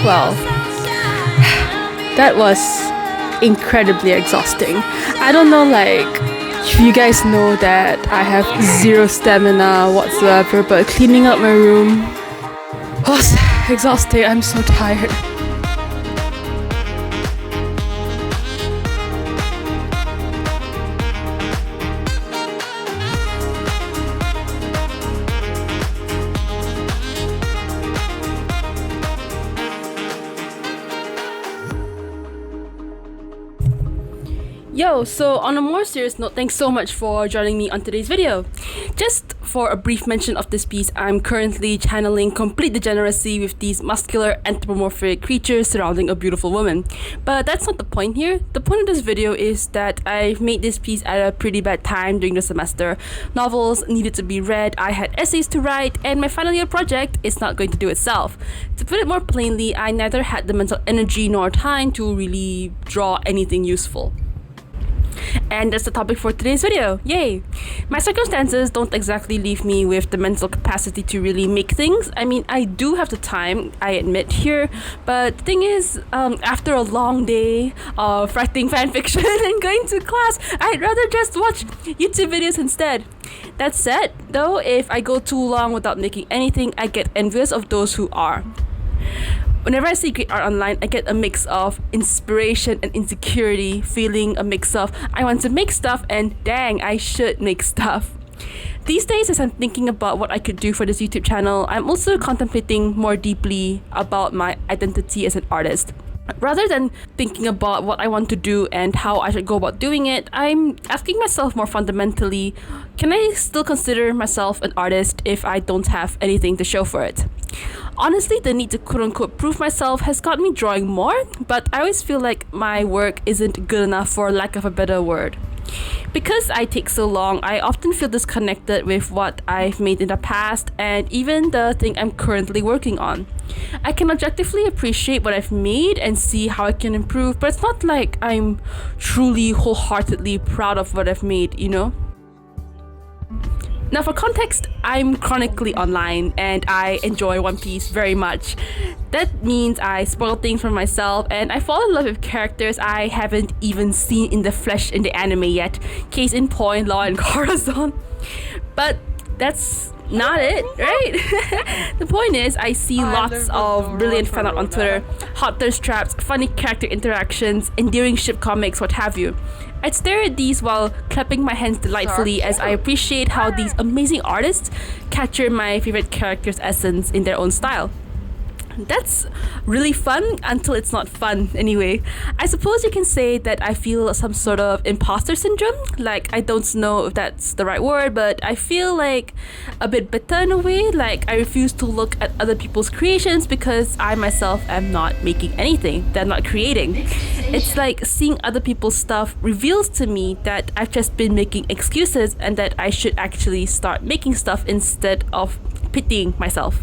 Well, that was incredibly exhausting. I don't know, like, if you guys know that I have zero stamina whatsoever, but cleaning up my room was exhausting. I'm so tired. Yo, so on a more serious note, thanks so much for joining me on today's video. Just for a brief mention of this piece, I'm currently channeling complete degeneracy with these muscular anthropomorphic creatures surrounding a beautiful woman. But that's not the point here. The point of this video is that I've made this piece at a pretty bad time during the semester. Novels needed to be read, I had essays to write, and my final year project is not going to do itself. To put it more plainly, I neither had the mental energy nor time to really draw anything useful. And that's the topic for today's video. Yay! My circumstances don't exactly leave me with the mental capacity to really make things. I mean, I do have the time, I admit here, but the thing is, after a long day of writing fanfiction and going to class, I'd rather just watch YouTube videos instead. That said, though, if I go too long without making anything, I get envious of those who are. Whenever I see great art online, I get a mix of inspiration and insecurity, feeling a mix of I want to make stuff and dang, I should make stuff. These days, as I'm thinking about what I could do for this YouTube channel, I'm also contemplating more deeply about my identity as an artist. Rather than thinking about what I want to do and how I should go about doing it, I'm asking myself more fundamentally, can I still consider myself an artist if I don't have anything to show for it? Honestly, the need to quote-unquote prove myself has got me drawing more, but I always feel like my work isn't good enough, for lack of a better word. Because I take so long, I often feel disconnected with what I've made in the past and even the thing I'm currently working on. I can objectively appreciate what I've made and see how I can improve, but it's not like I'm truly wholeheartedly proud of what I've made, you know? Now for context, I'm chronically online and I enjoy One Piece very much. That means I spoil things for myself and I fall in love with characters I haven't even seen in the flesh in the anime yet. Case in point, Law and Corazon. But that's not it, right? The point is, I see lots of brilliant fan art on Twitter, hot thirst traps, funny character interactions, endearing ship comics, what have you. I'd stare at these while clapping my hands delightfully as I appreciate how these amazing artists capture my favorite character's essence in their own style. That's really fun until it's not fun anyway. I suppose you can say that I feel some sort of imposter syndrome. Like, I don't know if that's the right word, but I feel like a bit bitter in a way. Like, I refuse to look at other people's creations because I myself am not making anything. They're not creating. It's like seeing other people's stuff reveals to me that I've just been making excuses and that I should actually start making stuff instead of pitying myself.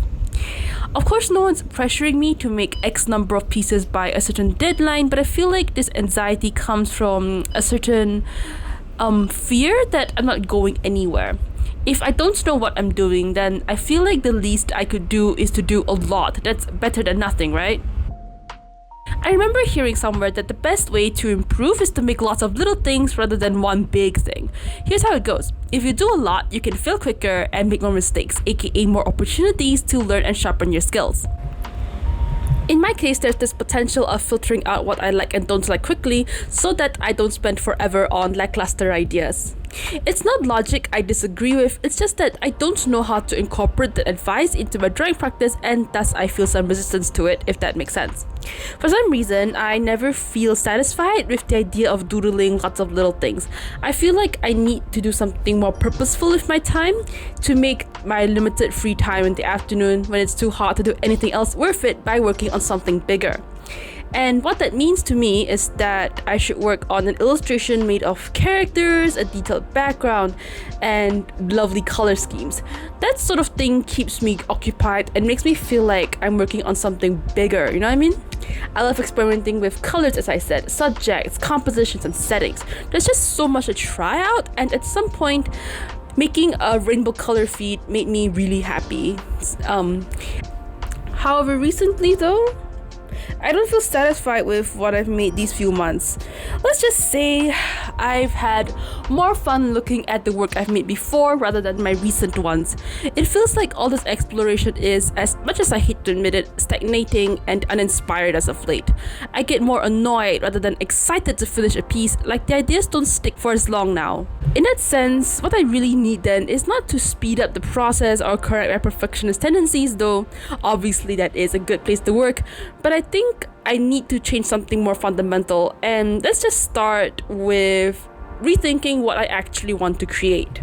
Of course, no one's pressuring me to make X number of pieces by a certain deadline, but I feel like this anxiety comes from a certain fear that I'm not going anywhere. If I don't know what I'm doing, then I feel like the least I could do is to do a lot. That's better than nothing, right? I remember hearing somewhere that the best way to improve is to make lots of little things rather than one big thing. Here's how it goes. If you do a lot, you can fail quicker and make more mistakes, aka more opportunities to learn and sharpen your skills. In my case, there's this potential of filtering out what I like and don't like quickly so that I don't spend forever on lackluster ideas. It's not logic I disagree with, it's just that I don't know how to incorporate that advice into my drawing practice and thus I feel some resistance to it, if that makes sense. For some reason, I never feel satisfied with the idea of doodling lots of little things. I feel like I need to do something more purposeful with my time to make my limited free time in the afternoon when it's too hard to do anything else worth it by working on something bigger. And what that means to me is that I should work on an illustration made of characters, a detailed background, and lovely color schemes. That sort of thing keeps me occupied and makes me feel like I'm working on something bigger, you know what I mean? I love experimenting with colors, as I said, subjects, compositions, and settings. There's just so much to try out, and at some point, making a rainbow color feed made me really happy. However, recently though, I don't feel satisfied with what I've made these few months. Let's just say I've had more fun looking at the work I've made before rather than my recent ones. It feels like all this exploration is, as much as I hate to admit it, stagnating and uninspired as of late. I get more annoyed rather than excited to finish a piece, like the ideas don't stick for as long now. In that sense, what I really need then is not to speed up the process or correct my perfectionist tendencies, though obviously that is a good place to work, but I think I need to change something more fundamental, and let's just start with rethinking what I actually want to create.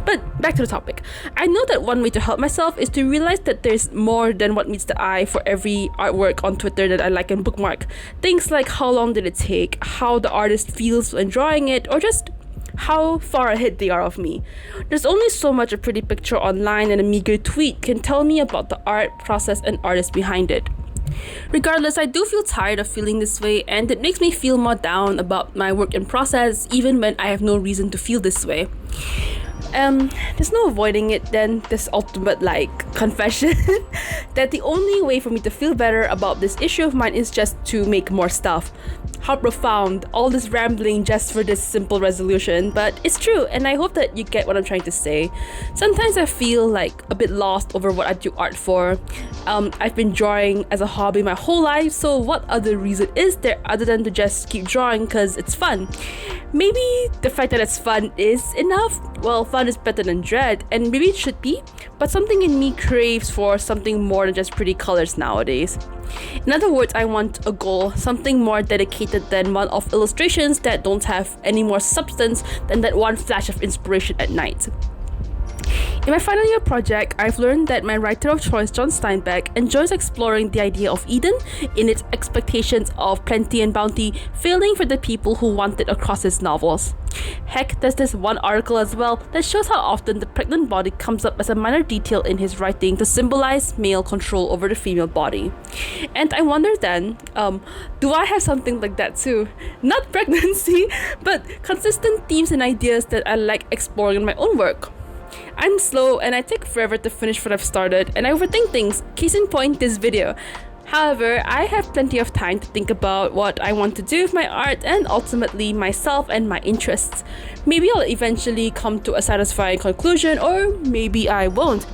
But back to the topic. I know that one way to help myself is to realize that there's more than what meets the eye for every artwork on Twitter that I like and bookmark. Things like how long did it take, how the artist feels when drawing it, or just how far ahead they are of me. There's only so much a pretty picture online and a meager tweet can tell me about the art, process, and artist behind it. Regardless, I do feel tired of feeling this way, and it makes me feel more down about my work in process even when I have no reason to feel this way. There's no avoiding it then, this ultimate confession that the only way for me to feel better about this issue of mine is just to make more stuff. How profound, all this rambling just for this simple resolution, but it's true, and I hope that you get what I'm trying to say. Sometimes I feel a bit lost over what I do art for. I've been drawing as a hobby my whole life, so what other reason is there other than to just keep drawing because it's fun? Maybe the fact that it's fun is enough. Well, fun is better than dread, and maybe it should be, but something in me craves for something more than just pretty colors nowadays. In other words, I want a goal, something more dedicated than one-off illustrations that don't have any more substance than that one flash of inspiration at night. In my final year project, I've learned that my writer of choice, John Steinbeck, enjoys exploring the idea of Eden in its expectations of plenty and bounty, failing for the people who want it across his novels. Heck, there's this one article as well that shows how often the pregnant body comes up as a minor detail in his writing to symbolize male control over the female body. And I wonder then, do I have something like that too? Not pregnancy, but consistent themes and ideas that I like exploring in my own work. I'm slow and I take forever to finish what I've started, and I overthink things, case in point this video. However, I have plenty of time to think about what I want to do with my art and ultimately myself and my interests. Maybe I'll eventually come to a satisfying conclusion, or maybe I won't.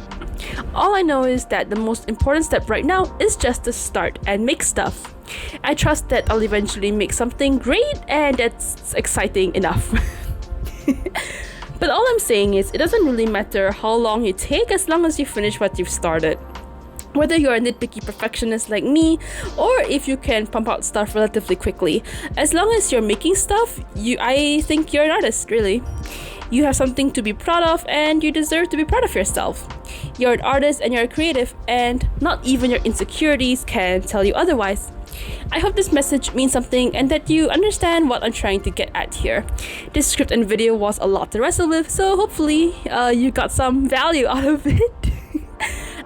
All I know is that the most important step right now is just to start and make stuff. I trust that I'll eventually make something great and that's exciting enough. But all I'm saying is, it doesn't really matter how long you take as long as you finish what you've started. Whether you're a nitpicky perfectionist like me, or if you can pump out stuff relatively quickly, as long as you're making stuff, I think you're an artist, really. You have something to be proud of, and you deserve to be proud of yourself. You're an artist and you're a creative, and not even your insecurities can tell you otherwise. I hope this message means something and that you understand what I'm trying to get at here. This script and video was a lot to wrestle with, so hopefully you got some value out of it.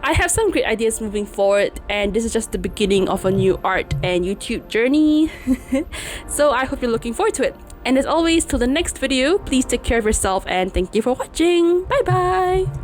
I have some great ideas moving forward, and this is just the beginning of a new art and YouTube journey. So I hope you're looking forward to it. And as always, till the next video, please take care of yourself and thank you for watching. Bye bye!